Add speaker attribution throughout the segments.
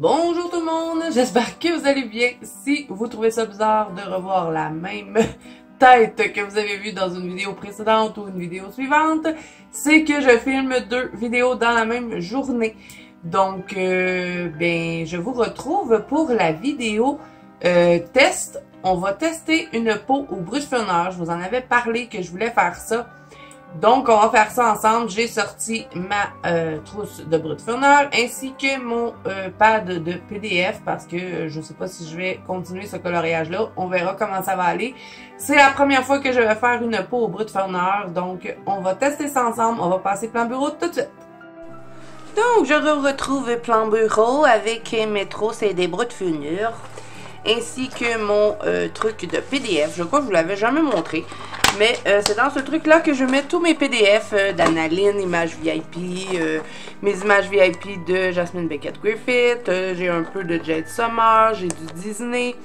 Speaker 1: Bonjour tout le monde, j'espère que vous allez bien. Si vous trouvez ça bizarre de revoir la même tête que vous avez vue dans une vidéo précédente ou une vidéo suivante, c'est que je filme deux vidéos dans la même journée. Donc, je vous retrouve pour la vidéo test. On va tester une peau au bruttifonneur. Je vous en avais parlé que je voulais faire ça. Donc, on va faire ça ensemble. J'ai sorti ma trousse de bruttifonneur ainsi que mon pad de PDF parce que je sais pas si je vais continuer ce coloriage-là. On verra comment ça va aller. C'est la première fois que je vais faire une peau au bruttifonneur. Donc, on va tester ça ensemble. On va passer plan bureau tout de suite. Donc, je retrouve plan bureau avec mes trousses et des bruttifonneurs ainsi que mon truc de PDF. Je crois que je vous l'avais jamais montré. Mais c'est dans ce truc-là que je mets tous mes PDF d'Analine, images VIP, mes images VIP de Jasmine Beckett-Griffith, j'ai un peu de Jade Summer, j'ai du Disney,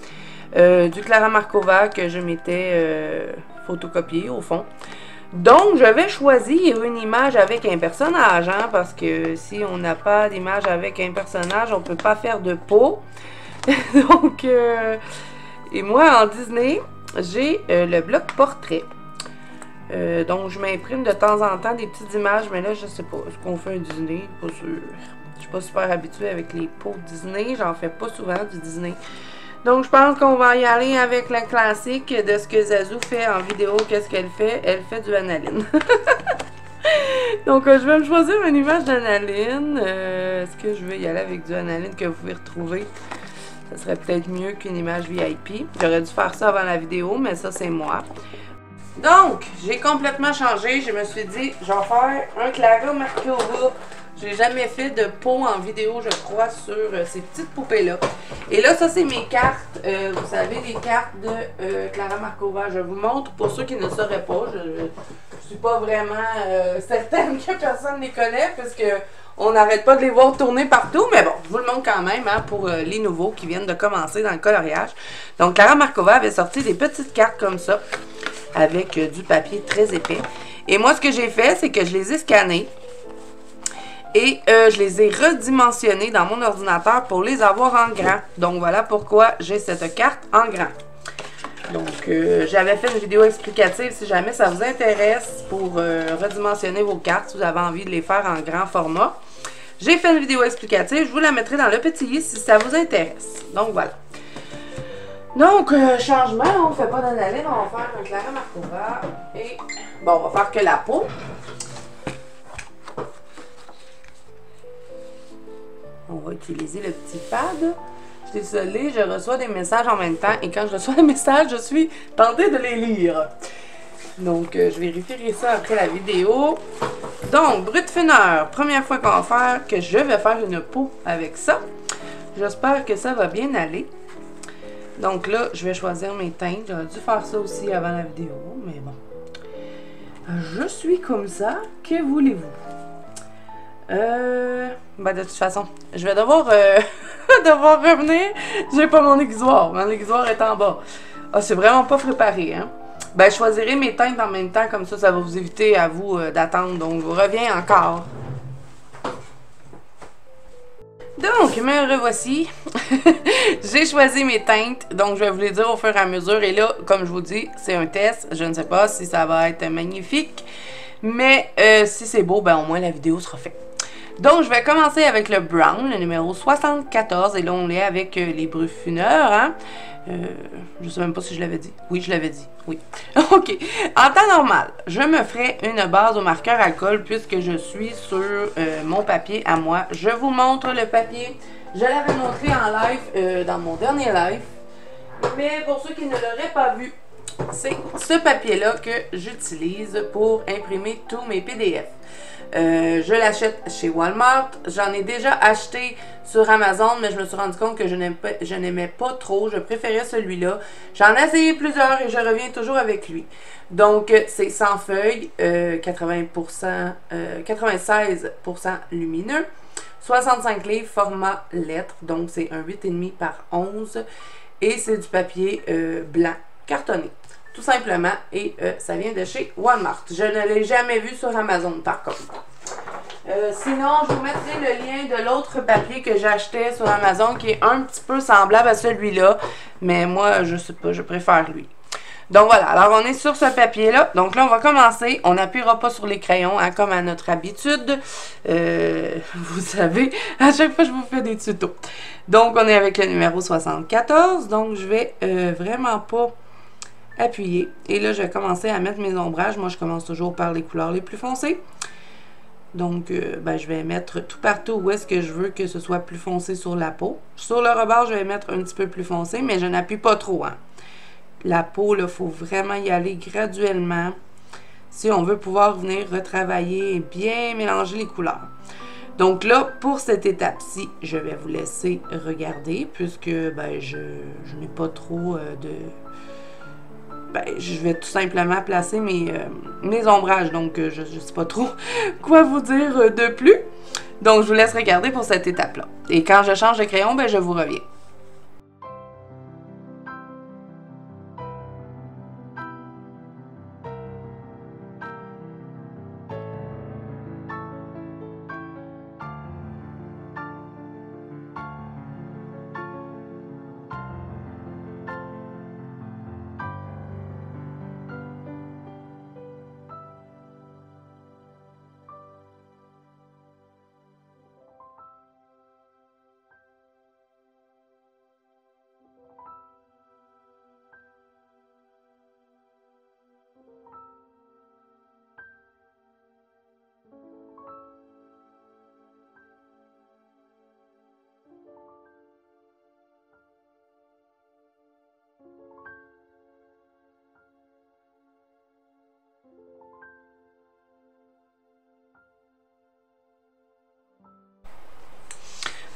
Speaker 1: du Clara Markova que je m'étais photocopié au fond. Donc, je vais choisir une image avec un personnage, hein, parce que si on n'a pas d'image avec un personnage, on ne peut pas faire de peau. Donc, et moi, en Disney, j'ai le bloc portrait. Donc, je m'imprime de temps en temps des petites images, mais là, je sais pas. Est-ce qu'on fait un Disney? Pas sûr. Je suis pas super habituée avec les peaux Disney. J'en fais pas souvent du Disney. Donc, je pense qu'on va y aller avec le classique de ce que Zazou fait en vidéo. Qu'est-ce qu'elle fait? Elle fait du Analine. Donc, je vais me choisir une image d'Analine. Est-ce que je vais y aller avec du Analine que vous pouvez retrouver? Ça serait peut-être mieux qu'une image VIP. J'aurais dû faire ça avant la vidéo, mais ça, c'est moi. Donc, j'ai complètement changé. Je me suis dit, je vais faire un Clara Markova. J'ai jamais fait de peau en vidéo, je crois, sur ces petites poupées-là. Et là, ça, c'est mes cartes. Vous savez, les cartes de Clara Markova. Je vous montre pour ceux qui ne sauraient pas. Je suis pas vraiment certaine que personne les connaît, parce que on n'arrête pas de les voir tourner partout, mais bon, je vous le montre quand même hein, pour les nouveaux qui viennent de commencer dans le coloriage. Donc, Clara Markova avait sorti des petites cartes comme ça, avec du papier très épais. Et moi, ce que j'ai fait, c'est que je les ai scannés et je les ai redimensionnés dans mon ordinateur pour les avoir en grand. Donc, voilà pourquoi j'ai cette carte en grand. Donc, j'avais fait une vidéo explicative si jamais ça vous intéresse pour redimensionner vos cartes, si vous avez envie de les faire en grand format. J'ai fait une vidéo explicative, je vous la mettrai dans le petit i si ça vous intéresse. Donc, voilà. Donc, changement, on ne fait pas d'analyse, on va faire un Clara Markova. Et, bon, on va faire que la peau. On va utiliser le petit pad. Je suis désolée, je reçois des messages en même temps et quand je reçois des messages, je suis tentée de les lire. Donc, je vérifierai ça après la vidéo. Donc, bruttifonneur, première fois qu'on va faire, que je vais faire une peau avec ça. J'espère que ça va bien aller. Donc là, je vais choisir mes teintes. J'aurais dû faire ça aussi avant la vidéo, mais bon. Je suis comme ça, que voulez-vous? De toute façon, je vais devoir, devoir revenir. J'ai pas mon aiguisoir. Mon aiguisoir est en bas. Ah, c'est vraiment pas préparé, hein? Ben, je choisirai mes teintes en même temps, comme ça va vous éviter à vous d'attendre. Donc, je vous reviens encore. Donc, me revoici. J'ai choisi mes teintes, donc je vais vous les dire au fur et à mesure. Et là, comme je vous dis, c'est un test. Je ne sais pas si ça va être magnifique, mais si c'est beau, ben au moins la vidéo sera faite. Donc, je vais commencer avec le brown, le numéro 74. Et là, on est avec les bruttifonneurs, hein. Je sais même pas si je l'avais dit. Oui, je l'avais dit. Oui. OK. En temps normal, je me ferai une base au marqueur alcool puisque je suis sur mon papier à moi. Je vous montre le papier. Je l'avais montré en live dans mon dernier live. Mais pour ceux qui ne l'auraient pas vu, c'est ce papier-là que j'utilise pour imprimer tous mes PDF. Je l'achète chez Walmart. J'en ai déjà acheté sur Amazon, mais je me suis rendu compte que je n'aimais pas trop. Je préférais celui-là. J'en ai essayé plusieurs et je reviens toujours avec lui. Donc, c'est 100 feuilles, 96% lumineux, 65 livres, format lettre. Donc, c'est un 8,5 par 11 et c'est du papier blanc cartonné. Tout simplement, et ça vient de chez Walmart. Je ne l'ai jamais vu sur Amazon par contre. Sinon, je vous mettrai le lien de l'autre papier que j'achetais sur Amazon qui est un petit peu semblable à celui-là. Mais moi, je sais pas, je préfère lui. Donc voilà, alors on est sur ce papier-là. Donc là, on va commencer. On n'appuiera pas sur les crayons, hein, comme à notre habitude. Vous savez, à chaque fois, je vous fais des tutos. Donc, on est avec le numéro 74. Donc, je vais vraiment pas appuyer. Et là, je vais commencer à mettre mes ombrages. Moi, je commence toujours par les couleurs les plus foncées. Donc, je vais mettre tout partout où est-ce que je veux que ce soit plus foncé sur la peau. Sur le rebord, je vais mettre un petit peu plus foncé, mais je n'appuie pas trop, hein. La peau, il faut vraiment y aller graduellement si on veut pouvoir venir retravailler et bien mélanger les couleurs. Donc là, pour cette étape-ci, je vais vous laisser regarder puisque je n'ai pas trop je vais tout simplement placer mes ombrages. Donc, je ne sais pas trop quoi vous dire de plus. Donc, je vous laisse regarder pour cette étape-là. Et quand je change de crayon, je vous reviens.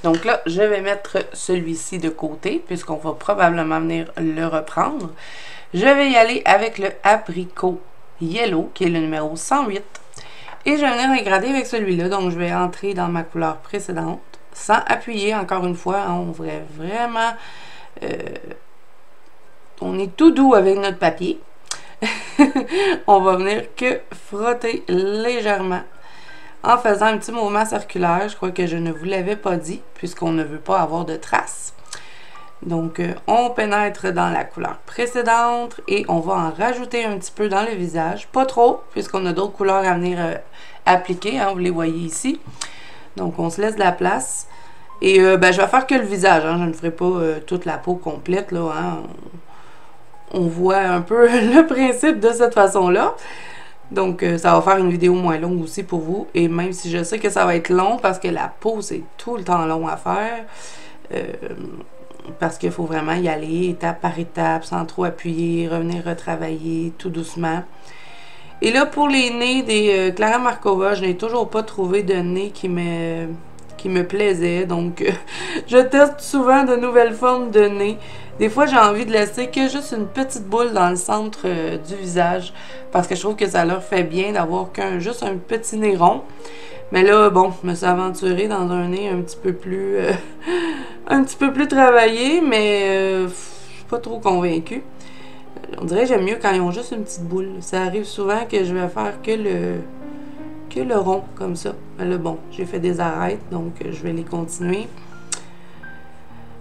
Speaker 1: Donc là, je vais mettre celui-ci de côté, puisqu'on va probablement venir le reprendre. Je vais y aller avec le abricot yellow, qui est le numéro 108. Et je vais venir regarder avec celui-là. Donc, je vais entrer dans ma couleur précédente, sans appuyer, encore une fois. Hein, on va vraiment... on est tout doux avec notre papier. On va venir que frotter légèrement en faisant un petit mouvement circulaire. Je crois que je ne vous l'avais pas dit, puisqu'on ne veut pas avoir de traces. Donc, on pénètre dans la couleur précédente et on va en rajouter un petit peu dans le visage. Pas trop, puisqu'on a d'autres couleurs à venir appliquer, hein, vous les voyez ici. Donc, on se laisse de la place. Et je vais faire que le visage, hein, je ne ferai pas toute la peau complète, là, hein. On voit un peu le principe de cette façon-là. Donc, ça va faire une vidéo moins longue aussi pour vous. Et même si je sais que ça va être long, parce que la peau, c'est tout le temps long à faire. Parce qu'il faut vraiment y aller étape par étape, sans trop appuyer, revenir retravailler tout doucement. Et là, pour les nez des Clara Markova, je n'ai toujours pas trouvé de nez qui me plaisait. Donc, je teste souvent de nouvelles formes de nez. Des fois, j'ai envie de laisser que juste une petite boule dans le centre du visage. Parce que je trouve que ça leur fait bien d'avoir juste un petit nez rond. Mais là, bon, je me suis aventurée dans un nez un petit peu plus travaillé. Mais je suis pas trop convaincue. On dirait que j'aime mieux quand ils ont juste une petite boule. Ça arrive souvent que je vais faire que le rond, comme ça. Mais là, bon, j'ai fait des arêtes, donc je vais les continuer.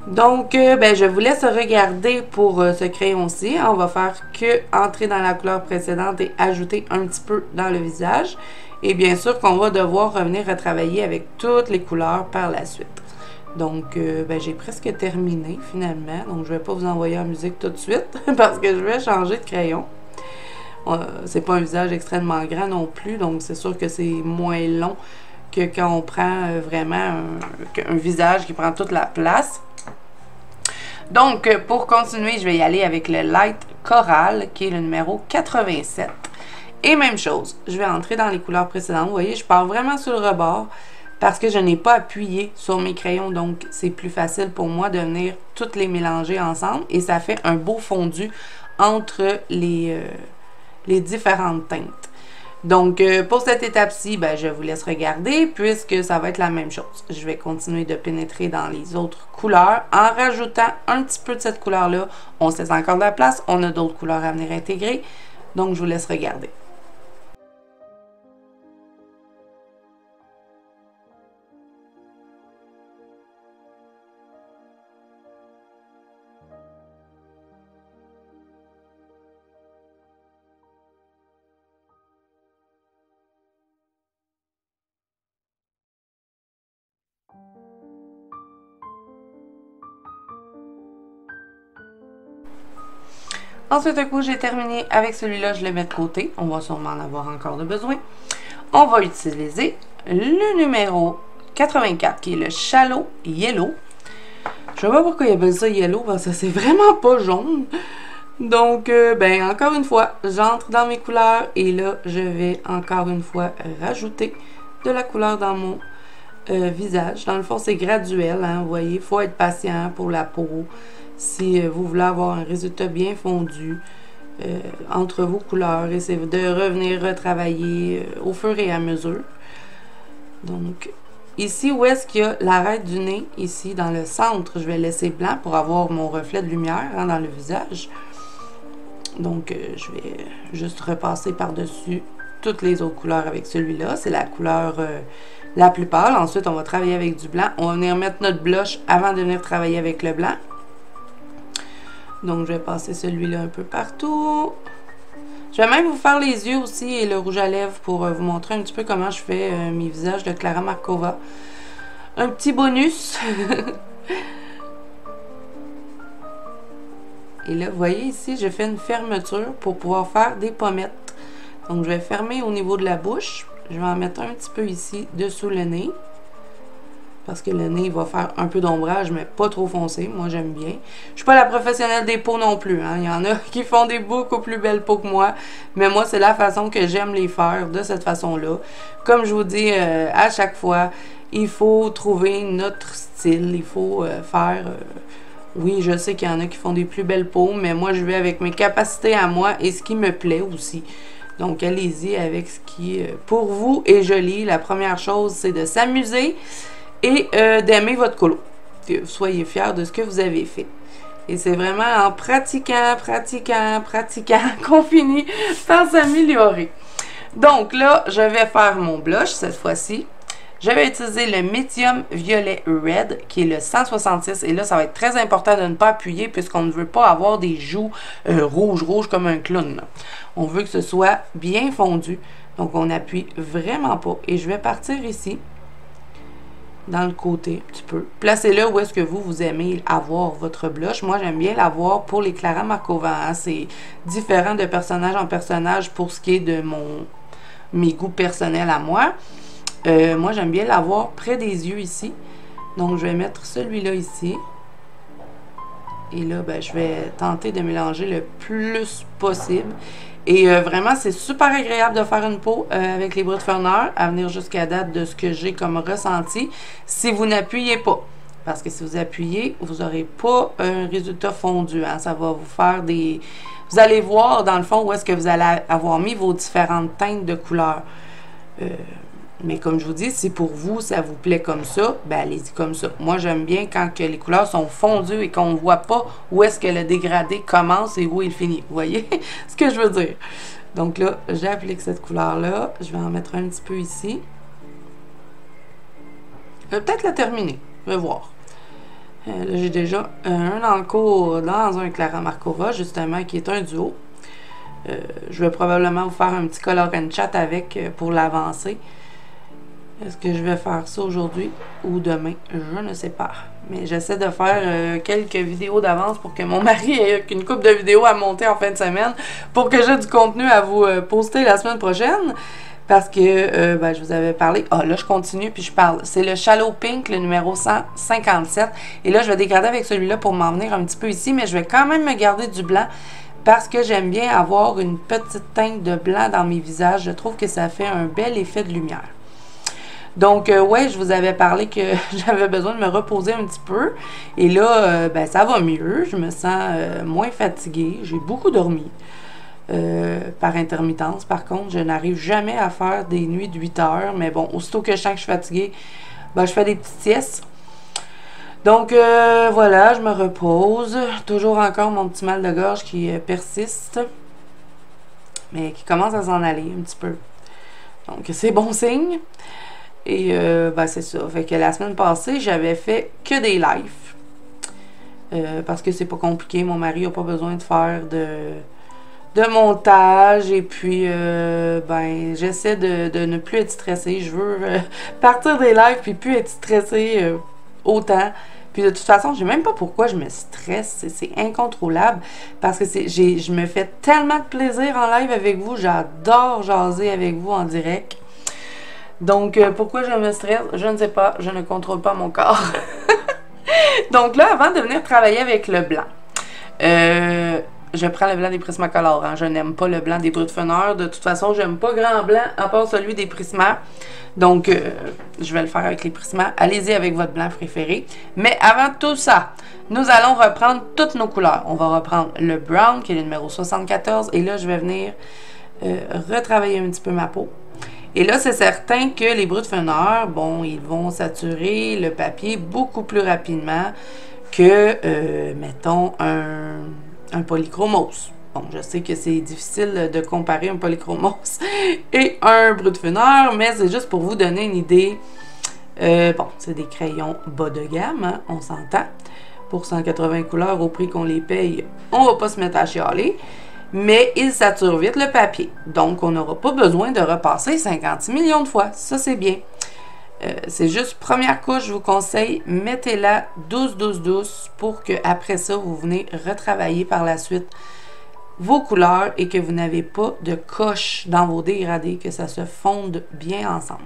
Speaker 1: Donc, je vous laisse regarder pour ce crayon-ci. On va faire que entrer dans la couleur précédente et ajouter un petit peu dans le visage. Et bien sûr qu'on va devoir revenir retravailler avec toutes les couleurs par la suite. Donc, j'ai presque terminé finalement. Donc, je ne vais pas vous envoyer en musique tout de suite parce que je vais changer de crayon. C'est pas un visage extrêmement grand non plus, donc c'est sûr que c'est moins long que quand on prend vraiment un visage qui prend toute la place. Donc, pour continuer, je vais y aller avec le Light Coral, qui est le numéro 87. Et même chose, je vais entrer dans les couleurs précédentes. Vous voyez, je pars vraiment sur le rebord parce que je n'ai pas appuyé sur mes crayons. Donc, c'est plus facile pour moi de venir toutes les mélanger ensemble. Et ça fait un beau fondu entre les différentes teintes. Donc, pour cette étape-ci, je vous laisse regarder puisque ça va être la même chose. Je vais continuer de pénétrer dans les autres couleurs en rajoutant un petit peu de cette couleur-là. On se laisse encore de la place. On a d'autres couleurs à venir intégrer. Donc, je vous laisse regarder. Ensuite, un coup, j'ai terminé avec celui-là, je le mets de côté. On va sûrement en avoir encore de besoin. On va utiliser le numéro 84, qui est le Shallow Yellow. Je sais pas pourquoi il appelle ça Yellow, parce que c'est vraiment pas jaune. Donc, ben, encore une fois, j'entre dans mes couleurs et là, je vais encore une fois rajouter de la couleur dans mon visage. Dans le fond, c'est graduel, hein, vous voyez, il faut être patient pour la peau. Si vous voulez avoir un résultat bien fondu entre vos couleurs, essayez de revenir retravailler au fur et à mesure. Donc, ici où est-ce qu'il y a l'arête du nez, ici dans le centre, je vais laisser blanc pour avoir mon reflet de lumière hein, dans le visage. Donc, je vais juste repasser par-dessus toutes les autres couleurs avec celui-là. C'est la couleur la plus pâle. Ensuite, on va travailler avec du blanc. On va venir mettre notre blush avant de venir travailler avec le blanc. Donc, je vais passer celui-là un peu partout. Je vais même vous faire les yeux aussi et le rouge à lèvres pour vous montrer un petit peu comment je fais mes visages de Clara Markova. Un petit bonus. Et là, vous voyez ici, j'ai fait une fermeture pour pouvoir faire des pommettes. Donc, je vais fermer au niveau de la bouche. Je vais en mettre un petit peu ici, dessous le nez. Parce que le nez va faire un peu d'ombrage, mais pas trop foncé. Moi, j'aime bien. Je suis pas la professionnelle des peaux non plus. Hein. Il y en a qui font des beaucoup plus belles peaux que moi. Mais moi, c'est la façon que j'aime les faire, de cette façon-là. Comme je vous dis à chaque fois, il faut trouver notre style. Il faut faire... oui, je sais qu'il y en a qui font des plus belles peaux, mais moi, je vais avec mes capacités à moi et ce qui me plaît aussi. Donc, allez-y avec ce qui, pour vous, est joli. La première chose, c'est de s'amuser et d'aimer votre colo. Que vous soyez fiers de ce que vous avez fait. Et c'est vraiment en pratiquant qu'on finit par s'améliorer. Donc là, je vais faire mon blush cette fois-ci. Je vais utiliser le Medium Violet Red, qui est le 166. Et là, ça va être très important de ne pas appuyer, puisqu'on ne veut pas avoir des joues rouges comme un clown. Là. On veut que ce soit bien fondu. Donc, on n'appuie vraiment pas. Et je vais partir ici, dans le côté, un petit peu. Placez-le où est-ce que vous aimez avoir votre blush. Moi, j'aime bien l'avoir pour les Clara Markova. Hein. C'est différent de personnage en personnage pour ce qui est de mes goûts personnels à moi. Moi, j'aime bien l'avoir près des yeux ici. Donc, je vais mettre celui-là ici. Et là, ben, je vais tenter de mélanger le plus possible. Et vraiment, c'est super agréable de faire une peau avec les Brut Ferner, à venir jusqu'à date de ce que j'ai comme ressenti, si vous n'appuyez pas. Parce que si vous appuyez, vous n'aurez pas un résultat fondu. Hein. Ça va vous faire des... Vous allez voir, dans le fond, où est-ce que vous allez avoir mis vos différentes teintes de couleurs. Mais comme je vous dis, si pour vous, ça vous plaît comme ça, ben allez-y comme ça. Moi, j'aime bien quand que les couleurs sont fondues et qu'on ne voit pas où est-ce que le dégradé commence et où il finit. Vous voyez ce que je veux dire? Donc là, j'applique cette couleur-là. Je vais en mettre un petit peu ici. Je vais peut-être la terminer. Je vais voir. Là, j'ai déjà un en cours dans un Clara Markova, justement, qui est un duo. Je vais probablement vous faire un petit color and chat avec pour l'avancer. Est-ce que je vais faire ça aujourd'hui ou demain? Je ne sais pas. Mais j'essaie de faire quelques vidéos d'avance pour que mon mari ait une couple de vidéos à monter en fin de semaine pour que j'ai du contenu à vous poster la semaine prochaine. Parce que ben, je vous avais parlé... Ah, là, je continue puis je parle. C'est le Shallow Pink, le numéro 157. Et là, je vais dégrader avec celui-là pour m'en venir un petit peu ici. Mais je vais quand même me garder du blanc parce que j'aime bien avoir une petite teinte de blanc dans mes visages. Je trouve que ça fait un bel effet de lumière. Donc, ouais, je vous avais parlé que j'avais besoin de me reposer un petit peu. Et là, ben, ça va mieux. Je me sens moins fatiguée. J'ai beaucoup dormi. Par intermittence, par contre, je n'arrive jamais à faire des nuits de 8 heures. Mais bon, aussitôt que je sens que je suis fatiguée, ben, je fais des petites siestes. Donc, voilà, je me repose. Toujours encore mon petit mal de gorge qui persiste. Mais qui commence à s'en aller un petit peu. Donc, c'est bon signe. Et ben c'est ça. Fait que la semaine passée, j'avais fait que des lives. Parce que c'est pas compliqué. Mon mari n'a pas besoin de faire de montage. Et puis, ben, j'essaie de ne plus être stressée. Je veux partir des lives puis plus être stressée autant. Puis de toute façon, je sais même pas pourquoi je me stresse. C'est incontrôlable. Parce que je me fais tellement de plaisir en live avec vous. J'adore jaser avec vous en direct. Donc, pourquoi je me stresse? Je ne sais pas. Je ne contrôle pas mon corps. Donc là, avant de venir travailler avec le blanc, je prends le blanc des Prismacolor. Hein. Je n'aime pas le blanc des Brutfener. De toute façon, j'aime pas grand blanc à part celui des Prisma. Donc, je vais le faire avec les Prisma. Allez-y avec votre blanc préféré. Mais avant tout ça, nous allons reprendre toutes nos couleurs. On va reprendre le brown, qui est le numéro 74. Et là, je vais venir retravailler un petit peu ma peau. Et là, c'est certain que les Brutfener, bon, ils vont saturer le papier beaucoup plus rapidement que, mettons, un polychromos. Bon, je sais que c'est difficile de comparer un polychromos et un Brutfener, mais c'est juste pour vous donner une idée. Bon, c'est des crayons bas de gamme, hein, on s'entend. Pour 180 couleurs, au prix qu'on les paye, on va pas se mettre à chialer. Mais ils saturent vite le papier. Donc, on n'aura pas besoin de repasser 56 millions de fois. Ça, c'est bien. C'est juste première couche, je vous conseille, mettez-la douce, douce, douce pour que après ça, vous venez retravailler par la suite vos couleurs et que vous n'avez pas de coche dans vos dégradés, que ça se fonde bien ensemble.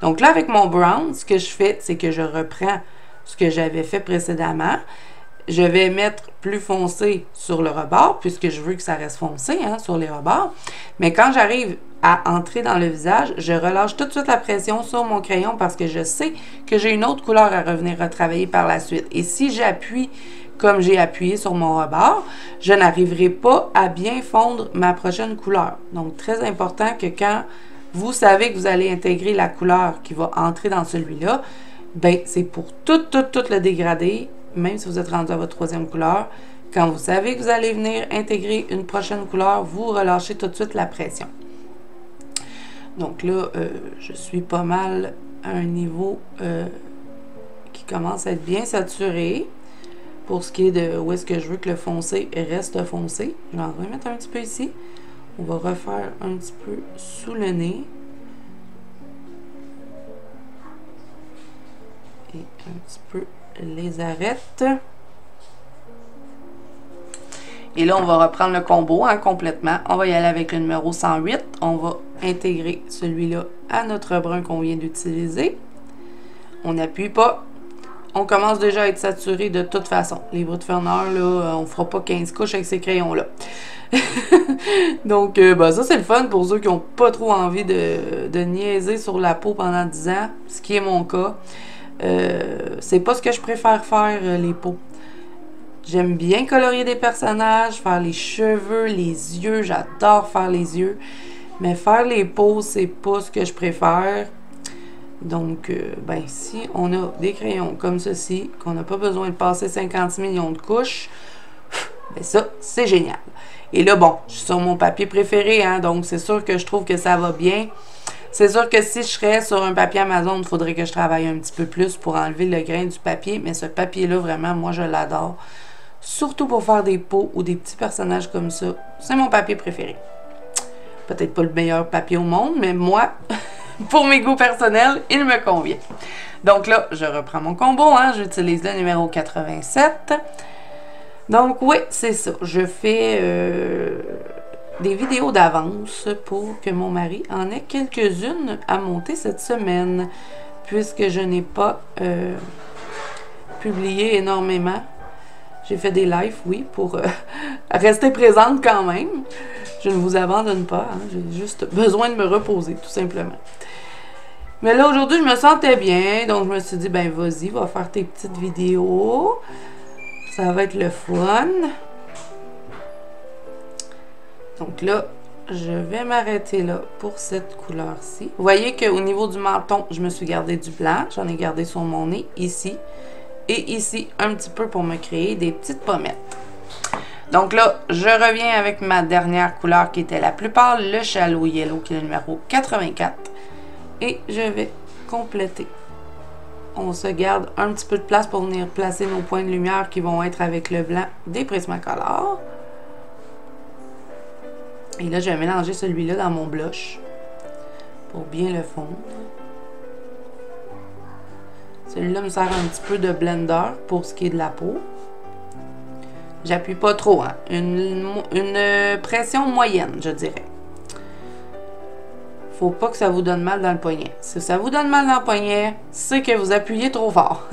Speaker 1: Donc là, avec mon brown, ce que je fais, c'est que je reprends ce que j'avais fait précédemment. Je vais mettre plus foncé sur le rebord, puisque je veux que ça reste foncé hein, sur les rebords. Mais quand j'arrive à entrer dans le visage, je relâche tout de suite la pression sur mon crayon parce que je sais que j'ai une autre couleur à revenir retravailler par la suite. Et si j'appuie comme j'ai appuyé sur mon rebord, je n'arriverai pas à bien fondre ma prochaine couleur. Donc, très important que quand vous savez que vous allez intégrer la couleur qui va entrer dans celui-là, ben c'est pour tout le dégradé. Même si vous êtes rendu à votre troisième couleur, quand vous savez que vous allez venir intégrer une prochaine couleur, vous relâchez tout de suite la pression. Donc là, je suis pas mal à un niveau qui commence à être bien saturé. Pour ce qui est de où est-ce que je veux que le foncé reste foncé. Je vais en remettre un petit peu ici. On va refaire un petit peu sous le nez. Et un petit peu les arêtes. Et là, on va reprendre le combo hein, complètement. On va y aller avec le numéro 108. On va intégrer celui-là à notre brun qu'on vient d'utiliser. On n'appuie pas. On commence déjà à être saturé de toute façon. Les Brutfener, là, on fera pas 15 couches avec ces crayons-là. Donc, ben, ça, c'est le fun pour ceux qui n'ont pas trop envie de niaiser sur la peau pendant 10 ans, ce qui est mon cas. C'est pas ce que je préfère faire, les peaux. J'aime bien colorier des personnages, faire les cheveux, les yeux. J'adore faire les yeux. Mais faire les peaux, c'est pas ce que je préfère. Donc, ben, si on a des crayons comme ceci, qu'on n'a pas besoin de passer 56 millions de couches, ben ça, c'est génial. Et là, bon, je suis sur mon papier préféré, hein, donc c'est sûr que je trouve que ça va bien. C'est sûr que si je serais sur un papier Amazon, il faudrait que je travaille un petit peu plus pour enlever le grain du papier. Mais ce papier-là, vraiment, moi, je l'adore. Surtout pour faire des peaux ou des petits personnages comme ça. C'est mon papier préféré. Peut-être pas le meilleur papier au monde, mais moi, pour mes goûts personnels, il me convient. Donc là, je reprends mon combo. Hein, j'utilise le numéro 87. Donc oui, c'est ça. Je fais des vidéos d'avance pour que mon mari en ait quelques-unes à monter cette semaine, puisque je n'ai pas publié énormément. J'ai fait des lives, oui, pour rester présente quand même. Je ne vous abandonne pas, hein, j'ai juste besoin de me reposer, tout simplement. Mais là, aujourd'hui, je me sentais bien, donc je me suis dit, ben vas-y, va faire tes petites vidéos. Ça va être le fun. Donc là, je vais m'arrêter là pour cette couleur-ci. Vous voyez qu'au niveau du menton, je me suis gardé du blanc. J'en ai gardé sur mon nez, ici. Et ici, un petit peu pour me créer des petites pommettes. Donc là, je reviens avec ma dernière couleur qui était la plus pâle, le Shallow Yellow, qui est le numéro 84. Et je vais compléter. On se garde un petit peu de place pour venir placer nos points de lumière qui vont être avec le blanc des Prismacolor. Et là, je vais mélanger celui-là dans mon blush pour bien le fondre. Celui-là me sert un petit peu de blender pour ce qui est de la peau. J'appuie pas trop, hein. Une pression moyenne, je dirais. Faut pas que ça vous donne mal dans le poignet. Si ça vous donne mal dans le poignet, c'est que vous appuyez trop fort.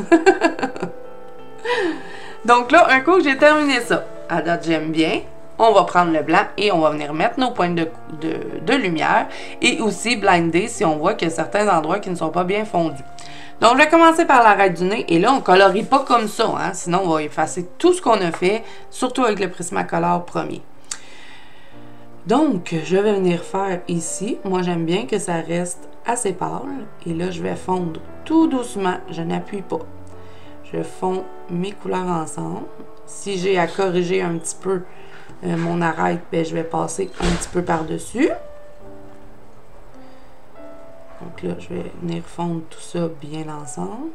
Speaker 1: Donc là, un coup que j'ai terminé ça, à date j'aime bien, on va prendre le blanc et on va venir mettre nos pointes de lumière et aussi blinder si on voit qu'il y a certains endroits qui ne sont pas bien fondus. Donc je vais commencer par l'arête du nez et là on colorie pas comme ça, hein, sinon on va effacer tout ce qu'on a fait, surtout avec le Prismacolor premier. Donc je vais venir faire ici, moi j'aime bien que ça reste assez pâle et là je vais fondre tout doucement, je n'appuie pas. Je fonds mes couleurs ensemble. Si j'ai à corriger un petit peu mon arête, ben, je vais passer un petit peu par-dessus. Donc là, je vais venir fondre tout ça bien ensemble.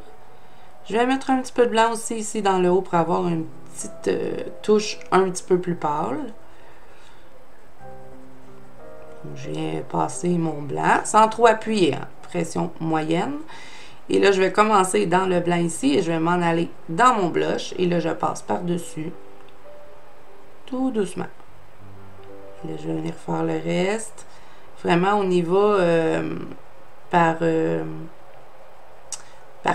Speaker 1: Je vais mettre un petit peu de blanc aussi ici dans le haut pour avoir une petite touche un petit peu plus pâle. Donc, je viens passer mon blanc sans trop appuyer, hein, pression moyenne. Et là, je vais commencer dans le blanc ici et je vais m'en aller dans mon blush. Et là, je passe par-dessus, tout doucement. Et là, je vais venir faire le reste. Vraiment, on y va par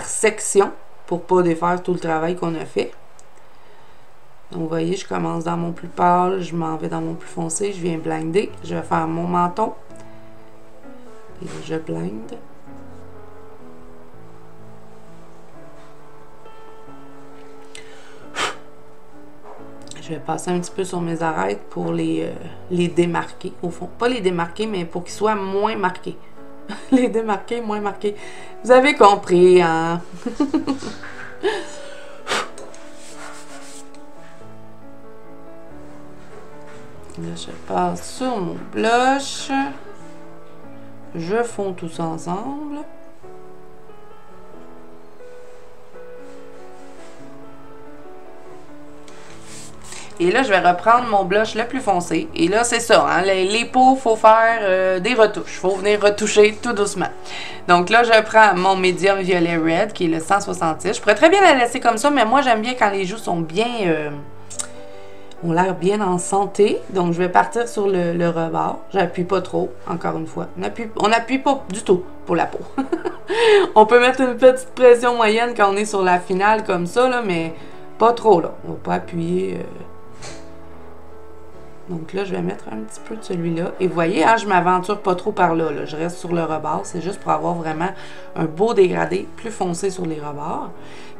Speaker 1: section pour pas défaire tout le travail qu'on a fait. Donc, vous voyez, je commence dans mon plus pâle, je m'en vais dans mon plus foncé, je viens blinder. Je vais faire mon menton. Et là, je blinde. Je vais passer un petit peu sur mes arêtes pour les démarquer, au fond. Pas les démarquer, mais pour qu'ils soient moins marqués. Les démarquer, moins marqués. Vous avez compris, hein? Là, je passe sur mon blush. Je fonds tout ça ensemble. Et là, je vais reprendre mon blush le plus foncé. Et là, c'est ça, hein, les peaux, il faut faire des retouches. Il faut venir retoucher tout doucement. Donc là, je prends mon médium violet red, qui est le 166. Je pourrais très bien la laisser comme ça, mais moi, j'aime bien quand les joues sont bien... ont l'air bien en santé. Donc, je vais partir sur le rebord. J'appuie pas trop, encore une fois. On n'appuie pas du tout pour la peau. On peut mettre une petite pression moyenne quand on est sur la finale comme ça, là, mais pas trop, là. On va pas appuyer... Donc là, je vais mettre un petit peu de celui-là. Et vous voyez, hein, je ne m'aventure pas trop par là, là. Je reste sur le rebord. C'est juste pour avoir vraiment un beau dégradé plus foncé sur les rebords.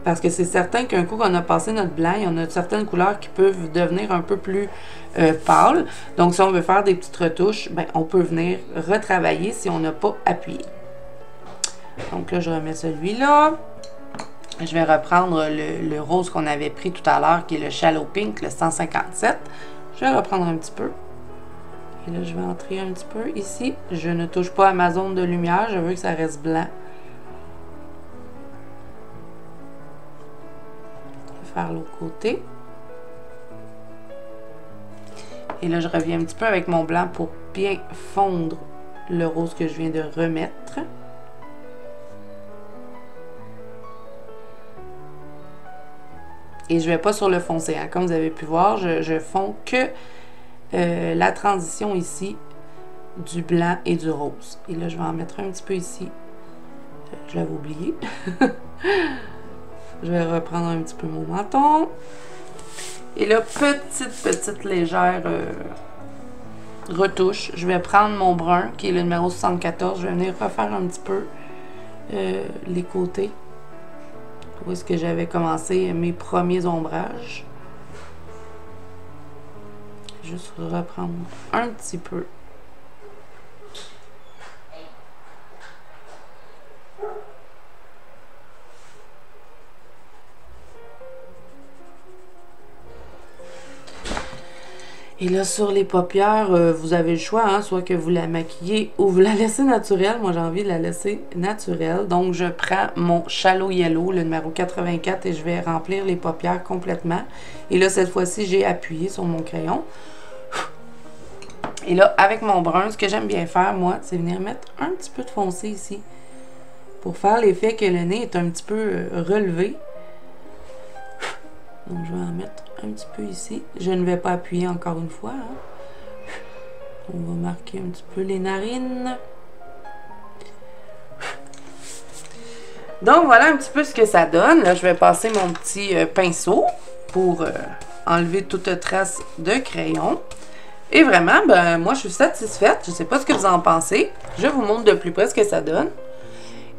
Speaker 1: Parce que c'est certain qu'un coup qu'on a passé notre blanc, il y en a certaines couleurs qui peuvent devenir un peu plus pâles. Donc, si on veut faire des petites retouches, ben, on peut venir retravailler si on n'a pas appuyé. Donc là, je remets celui-là. Je vais reprendre le rose qu'on avait pris tout à l'heure, qui est le Shallow Pink, le 157. Je vais reprendre un petit peu. Et là, je vais entrer un petit peu ici. Je ne touche pas à ma zone de lumière. Je veux que ça reste blanc. Je vais faire l'autre côté. Et là, je reviens un petit peu avec mon blanc pour bien fondre le rose que je viens de remettre. Et je ne vais pas sur le foncé, hein. Comme vous avez pu voir, je fonds que la transition ici du blanc et du rose. Et là, je vais en mettre un petit peu ici. Je l'avais oublié. Je vais reprendre un petit peu mon menton. Et là, petite légère retouche. Je vais prendre mon brun, qui est le numéro 74. Je vais venir refaire un petit peu les côtés. Où est-ce que j'avais commencé mes premiers ombrages. Juste reprendre un petit peu. Et là, sur les paupières, vous avez le choix, hein, soit que vous la maquillez ou vous la laissez naturelle. Moi, j'ai envie de la laisser naturelle. Donc, je prends mon Shallow Yellow, le numéro 84, et je vais remplir les paupières complètement. Et là, cette fois-ci, j'ai appuyé sur mon crayon. Et là, avec mon brun, ce que j'aime bien faire, moi, c'est venir mettre un petit peu de foncé ici. pour faire l'effet que le nez est un petit peu relevé. Donc je vais en mettre un petit peu ici. Je ne vais pas appuyer encore une fois. Hein. On va marquer un petit peu les narines. Donc voilà un petit peu ce que ça donne. Là, je vais passer mon petit pinceau pour enlever toute trace de crayon. Et vraiment, ben moi je suis satisfaite. Je ne sais pas ce que vous en pensez. Je vous montre de plus près ce que ça donne.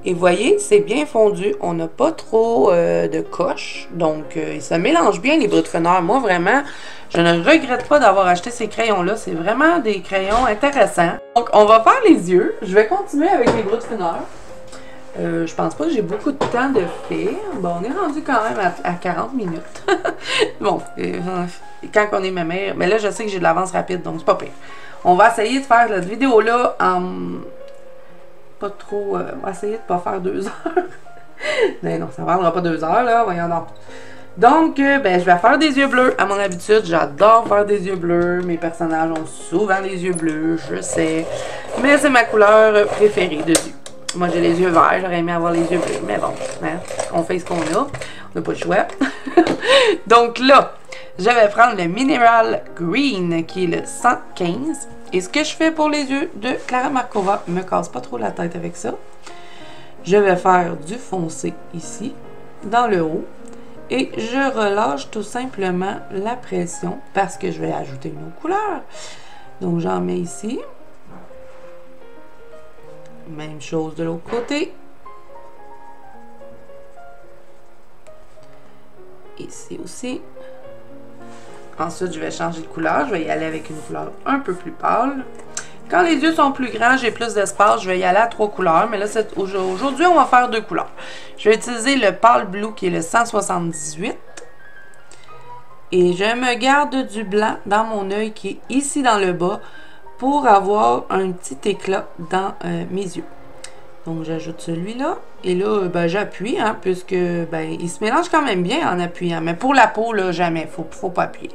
Speaker 1: Et voyez, c'est bien fondu. On n'a pas trop de coches. Donc, il se mélange bien les bruts de fenêtre. Moi, vraiment, je ne regrette pas d'avoir acheté ces crayons-là. C'est vraiment des crayons intéressants. Donc, on va faire les yeux. Je vais continuer avec les bruts de fenêtre. Je pense pas que j'ai beaucoup de temps de faire. Bon, on est rendu quand même à 40 minutes. Bon, quand on est ma mère. Mais là, je sais que j'ai de l'avance rapide, donc c'est pas pire. On va essayer de faire cette vidéo-là en... pas trop... on va essayer de pas faire 2 heures. Mais non, ça ne prendra pas 2 heures, là. Voyons donc. Donc, ben, je vais faire des yeux bleus. À mon habitude, j'adore faire des yeux bleus. Mes personnages ont souvent des yeux bleus, je sais. Mais c'est ma couleur préférée de yeux. Moi, j'ai les yeux verts. J'aurais aimé avoir les yeux bleus. Mais bon, hein, on fait ce qu'on a. On n'a pas le choix. Donc là, je vais prendre le Mineral Green, qui est le 115. Et ce que je fais pour les yeux de Clara Markova, ne me casse pas trop la tête avec ça. Je vais faire du foncé ici, dans le haut. Et je relâche tout simplement la pression parce que je vais ajouter une autre couleur. Donc, j'en mets ici. Même chose de l'autre côté. Ici aussi. Ensuite, je vais changer de couleur. Je vais y aller avec une couleur un peu plus pâle. Quand les yeux sont plus grands, j'ai plus d'espace, je vais y aller à 3 couleurs. Mais là, aujourd'hui, on va faire 2 couleurs. Je vais utiliser le Pale Blue qui est le 178. Et je me garde du blanc dans mon œil qui est ici dans le bas pour avoir un petit éclat dans mes yeux. Donc, j'ajoute celui-là. Et là, ben, j'appuie, hein, puisque ben, il se mélange quand même bien en appuyant. Mais pour la peau, là, jamais. Faut pas appuyer.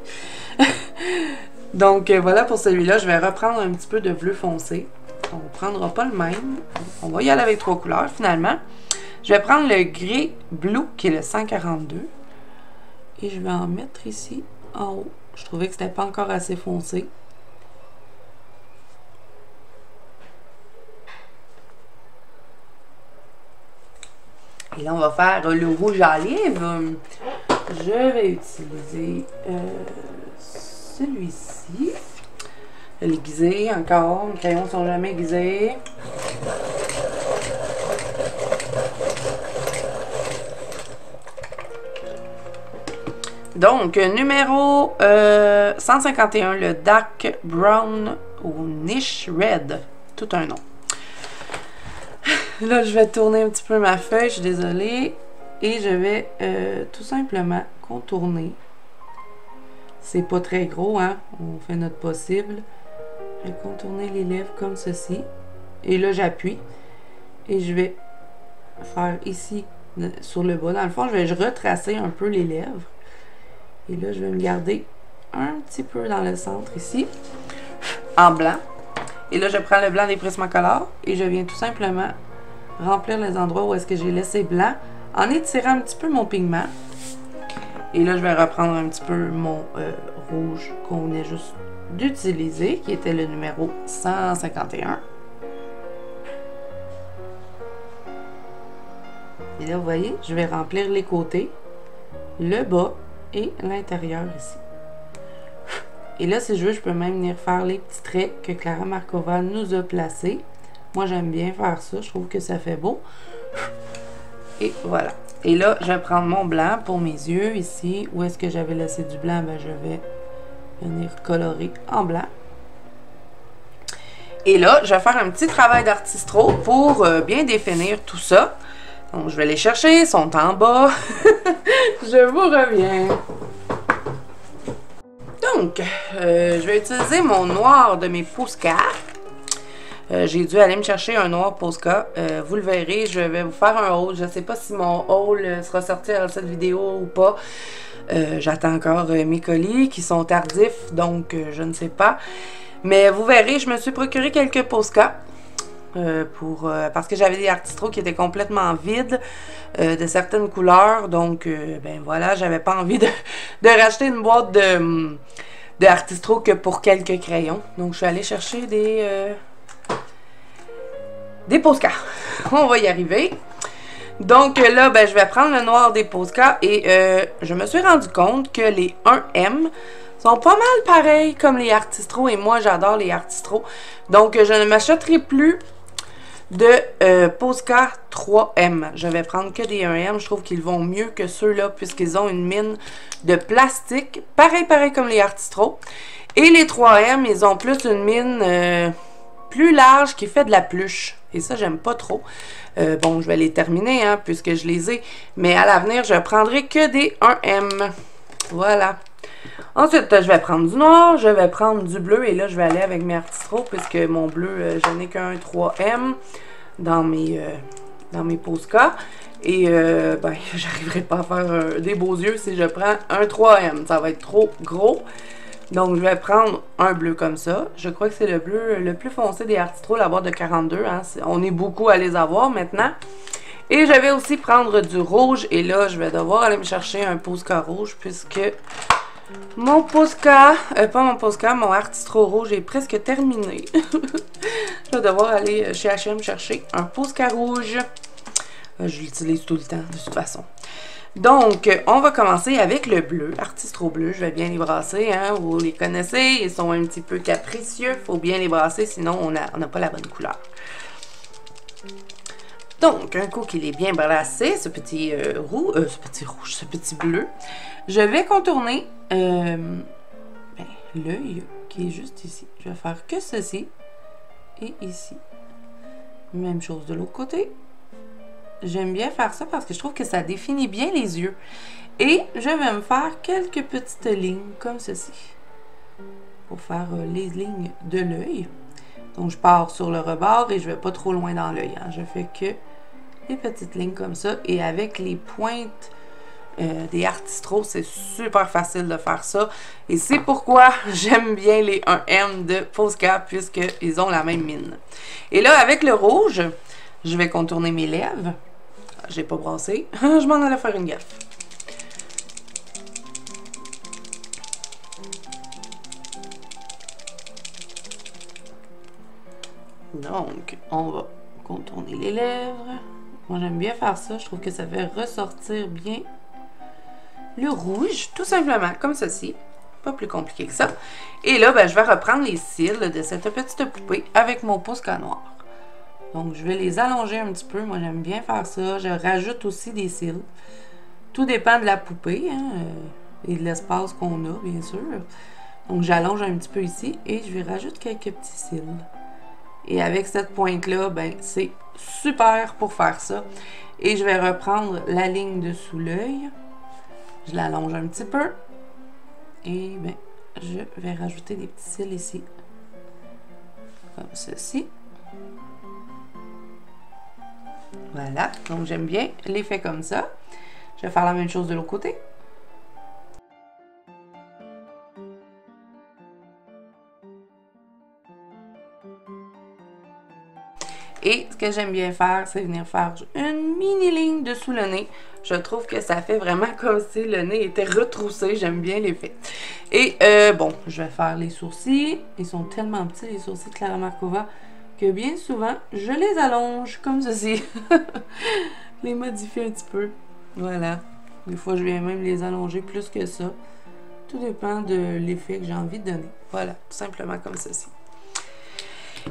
Speaker 1: Donc, voilà pour celui-là. Je vais reprendre un petit peu de bleu foncé. On ne prendra pas le même. On va y aller avec 3 couleurs, finalement. Je vais prendre le gris blue, qui est le 142. Et je vais en mettre ici, en haut. Je trouvais que c'était pas encore assez foncé. Et là, on va faire le rouge à lèvres. Je vais utiliser celui-ci. L'aiguisé encore. Les crayons ne sont jamais aiguisés. Donc, numéro 151, le Dark Brown ou Niche Red. Tout un nom. Là, je vais tourner un petit peu ma feuille, je suis désolée. Et je vais tout simplement contourner. C'est pas très gros, hein. On fait notre possible. Je vais contourner les lèvres comme ceci. Et là, j'appuie. Et je vais faire ici, sur le bas. Dans le fond, je vais retracer un peu les lèvres. Et là, je vais me garder un petit peu dans le centre ici. En blanc. Et là, je prends le blanc des Prismacolor. Et je viens tout simplement remplir les endroits où est-ce que j'ai laissé blanc en étirant un petit peu mon pigment. Et là, je vais reprendre un petit peu mon rouge qu'on venait juste d'utiliser, qui était le numéro 151. Et là, vous voyez, je vais remplir les côtés, le bas et l'intérieur ici. Et là, si je veux, je peux même venir faire les petits traits que Clara Markova nous a placés. Moi, j'aime bien faire ça. Je trouve que ça fait beau. Et voilà. Et là, je vais prendre mon blanc pour mes yeux ici. Où est-ce que j'avais laissé du blanc? Ben, je vais venir colorer en blanc. Et là, je vais faire un petit travail d'artistro pour bien définir tout ça. Donc, je vais les chercher. Ils sont en bas. Je vous reviens. Donc, je vais utiliser mon noir de mes Posca. J'ai dû aller me chercher un noir Posca. Vous le verrez, je vais vous faire un haul. Je ne sais pas si mon haul sera sorti dans cette vidéo ou pas. J'attends encore mes colis qui sont tardifs, donc je ne sais pas. Mais vous verrez, je me suis procuré quelques Posca. parce que j'avais des artistraux qui étaient complètement vides de certaines couleurs. Donc, ben voilà, j'avais pas envie de racheter une boîte de artistraux que pour quelques crayons. Donc, je suis allée chercher des Posca. On va y arriver. Donc là, ben, je vais prendre le noir des Posca et je me suis rendu compte que les 1M sont pas mal pareils comme les artistraux et moi, j'adore les artistraux. Donc, je ne m'achèterai plus de Posca 3M. Je vais prendre que des 1M. Je trouve qu'ils vont mieux que ceux-là puisqu'ils ont une mine de plastique. Pareil comme les artistraux. Et les 3M, ils ont plus une mine plus large qui fait de la pluche. Et ça, j'aime pas trop. Bon, je vais les terminer, hein, puisque je les ai. Mais à l'avenir, je prendrai que des 1M. Voilà. Ensuite, je vais prendre du noir, je vais prendre du bleu. Et là, je vais aller avec mes artistraux, puisque mon bleu, je n'ai qu'un 3M dans mes Posca. Et, ben, j'arriverai pas à faire des beaux yeux si je prends un 3M. Ça va être trop gros. Donc, je vais prendre un bleu comme ça. Je crois que c'est le bleu le plus foncé des artistraux, la boîte de 42. Hein. On est beaucoup à les avoir maintenant. Et je vais aussi prendre du rouge. Et là, je vais devoir aller me chercher un Posca rouge puisque mon Posca, pas mon Posca, mon artistro rouge est presque terminé. Je vais devoir aller chez H&M chercher un Posca rouge. Je l'utilise tout le temps, de toute façon. Donc, on va commencer avec le bleu, artistro bleu. Je vais bien les brasser, hein, vous les connaissez. Ils sont un petit peu capricieux, il faut bien les brasser, sinon on n'a pas la bonne couleur. Donc, un coup qu'il est bien brassé, ce petit bleu, je vais contourner l'œil qui est juste ici. Je vais faire que ceci et ici. Même chose de l'autre côté. J'aime bien faire ça parce que je trouve que ça définit bien les yeux. Et je vais me faire quelques petites lignes comme ceci. Pour faire les lignes de l'œil. Donc je pars sur le rebord et je vais pas trop loin dans l'œil. Hein. Je fais que des petites lignes comme ça. Et avec les pointes des artistros, c'est super facile de faire ça. Et c'est pourquoi j'aime bien les 1M de Posca puisqu'ils ont la même mine. Et là, avec le rouge, je vais contourner mes lèvres. J'ai pas brassé. Je m'en allais faire une gaffe. Donc, on va contourner les lèvres. Moi, j'aime bien faire ça. Je trouve que ça fait ressortir bien le rouge, tout simplement, comme ceci. Pas plus compliqué que ça. Et là, ben, je vais reprendre les cils de cette petite poupée avec mon Posca noir. Donc, je vais les allonger un petit peu. Moi, j'aime bien faire ça. Je rajoute aussi des cils. Tout dépend de la poupée hein, et de l'espace qu'on a, bien sûr. Donc, j'allonge un petit peu ici et je vais rajouter quelques petits cils. Et avec cette pointe-là, ben, c'est super pour faire ça. Et je vais reprendre la ligne dessous l'œil. Je l'allonge un petit peu. Et ben, je vais rajouter des petits cils ici. Comme ceci. Voilà, donc j'aime bien l'effet comme ça. Je vais faire la même chose de l'autre côté. Et ce que j'aime bien faire, c'est venir faire une mini ligne dessous le nez. Je trouve que ça fait vraiment comme si le nez était retroussé. J'aime bien l'effet. Et bon, je vais faire les sourcils. Ils sont tellement petits, les sourcils de Clara Markova, que bien souvent, je les allonge comme ceci. Les modifier un petit peu. Voilà. Des fois, je viens même les allonger plus que ça. Tout dépend de l'effet que j'ai envie de donner. Voilà, tout simplement comme ceci.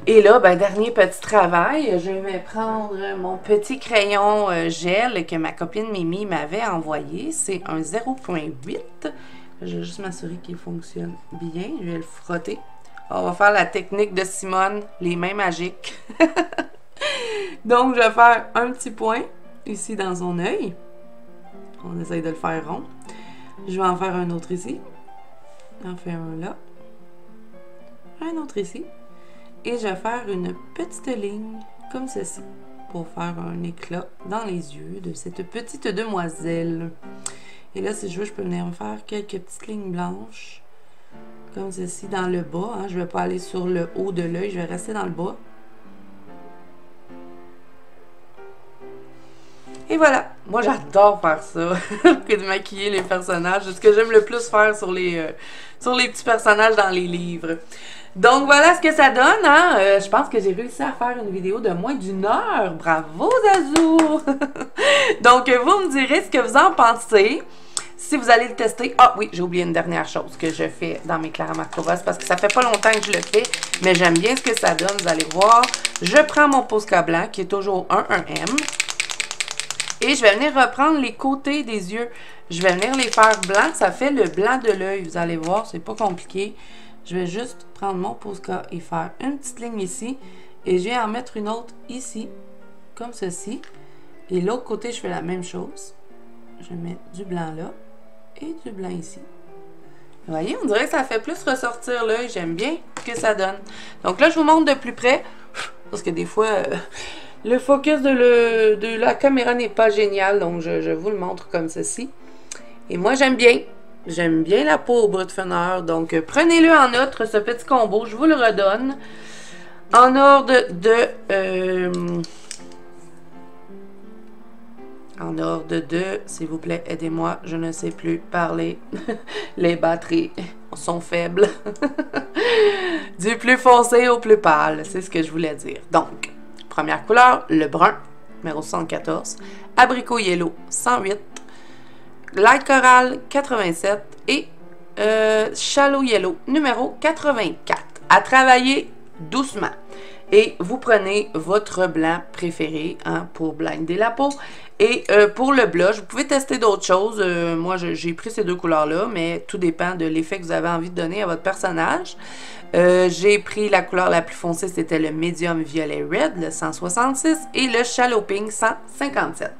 Speaker 1: Et là, ben, dernier petit travail, je vais prendre mon petit crayon gel que ma copine Mimi m'avait envoyé. C'est un 0.8. Je vais juste m'assurer qu'il fonctionne bien. Je vais le frotter. On va faire la technique de Simone, les mains magiques. Donc, je vais faire un petit point ici dans son œil. On essaye de le faire rond. Je vais en faire un autre ici. J'en fais un là. Un autre ici. Et je vais faire une petite ligne comme ceci pour faire un éclat dans les yeux de cette petite demoiselle. Et là, si je veux, je peux venir me faire quelques petites lignes blanches comme ceci dans le bas. Hein. Je ne vais pas aller sur le haut de l'œil, je vais rester dans le bas. Et voilà, moi j'adore faire ça, que de maquiller les personnages. C'est ce que j'aime le plus faire sur les petits personnages dans les livres. Donc voilà ce que ça donne, hein. Je pense que j'ai réussi à faire une vidéo de moins d'1 heure. Bravo Zazu! Donc vous me direz ce que vous en pensez. Si vous allez le tester... Ah oui, j'ai oublié une dernière chose que je fais dans mes Clara Markova, parce que ça fait pas longtemps que je le fais, mais j'aime bien ce que ça donne, vous allez voir. Je prends mon Posca blanc, qui est toujours un 1M, et je vais venir reprendre les côtés des yeux. Je vais venir les faire blancs, ça fait le blanc de l'œil, vous allez voir, c'est pas compliqué. Je vais juste prendre mon Posca et faire une petite ligne ici, et je vais en mettre une autre ici, comme ceci. Et l'autre côté, je fais la même chose. Je mets du blanc là. Et du blanc ici. Vous voyez, on dirait que ça fait plus ressortir l'œil. J'aime bien ce que ça donne. Donc là, je vous montre de plus près. Parce que des fois, le focus de la caméra n'est pas génial. Donc, je vous le montre comme ceci. Et moi, j'aime bien. J'aime bien la peau au Brutfener. Donc, prenez-le en note, ce petit combo. Je vous le redonne. En ordre s'il vous plaît, aidez-moi, je ne sais plus parler. Les batteries sont faibles. Du plus foncé au plus pâle, c'est ce que je voulais dire. Donc, première couleur, le brun, numéro 74. Abricot yellow, 108. Light coral, 87. Et shallow yellow, numéro 84. À travailler doucement. Et vous prenez votre blanc préféré, hein, pour blinder la peau. Et pour le blush, vous pouvez tester d'autres choses. Moi, j'ai pris ces deux couleurs-là, mais tout dépend de l'effet que vous avez envie de donner à votre personnage. J'ai pris la couleur la plus foncée, c'était le Medium Violet Red, le 166, et le Shallow Pink, 157.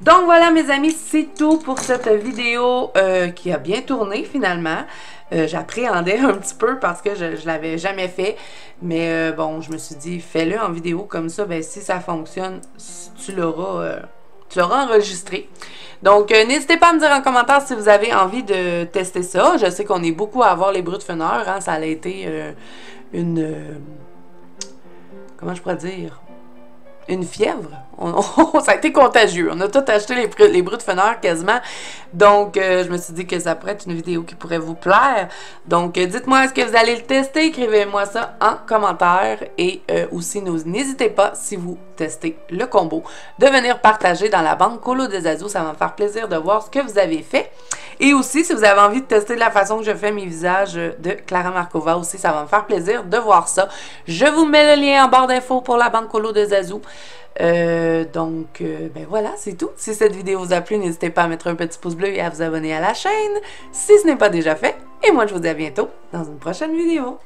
Speaker 1: Donc voilà mes amis, c'est tout pour cette vidéo qui a bien tourné finalement. J'appréhendais un petit peu parce que je l'avais jamais fait. Mais bon, je me suis dit, fais-le en vidéo comme ça. Ben, si ça fonctionne, tu l'auras enregistré. Donc, n'hésitez pas à me dire en commentaire si vous avez envie de tester ça. Je sais qu'on est beaucoup à avoir les Brutfener. Hein, ça a été comment je pourrais dire? Une fièvre. Ça a été contagieux. On a tout acheté les Brutfener quasiment. Donc, je me suis dit que ça pourrait être une vidéo qui pourrait vous plaire. Donc, dites-moi, est-ce que vous allez le tester? Écrivez-moi ça en commentaire. Et aussi, n'hésitez pas, si vous testez le combo, de venir partager dans la bande Colo de Zazu. Ça va me faire plaisir de voir ce que vous avez fait. Et aussi, si vous avez envie de tester de la façon que je fais mes visages de Clara Markova aussi, ça va me faire plaisir de voir ça. Je vous mets le lien en barre d'infos pour la bande Colo de Zazu. Ben voilà, c'est tout. Si cette vidéo vous a plu, n'hésitez pas à mettre un petit pouce bleu et à vous abonner à la chaîne si ce n'est pas déjà fait. Et moi, je vous dis à bientôt dans une prochaine vidéo.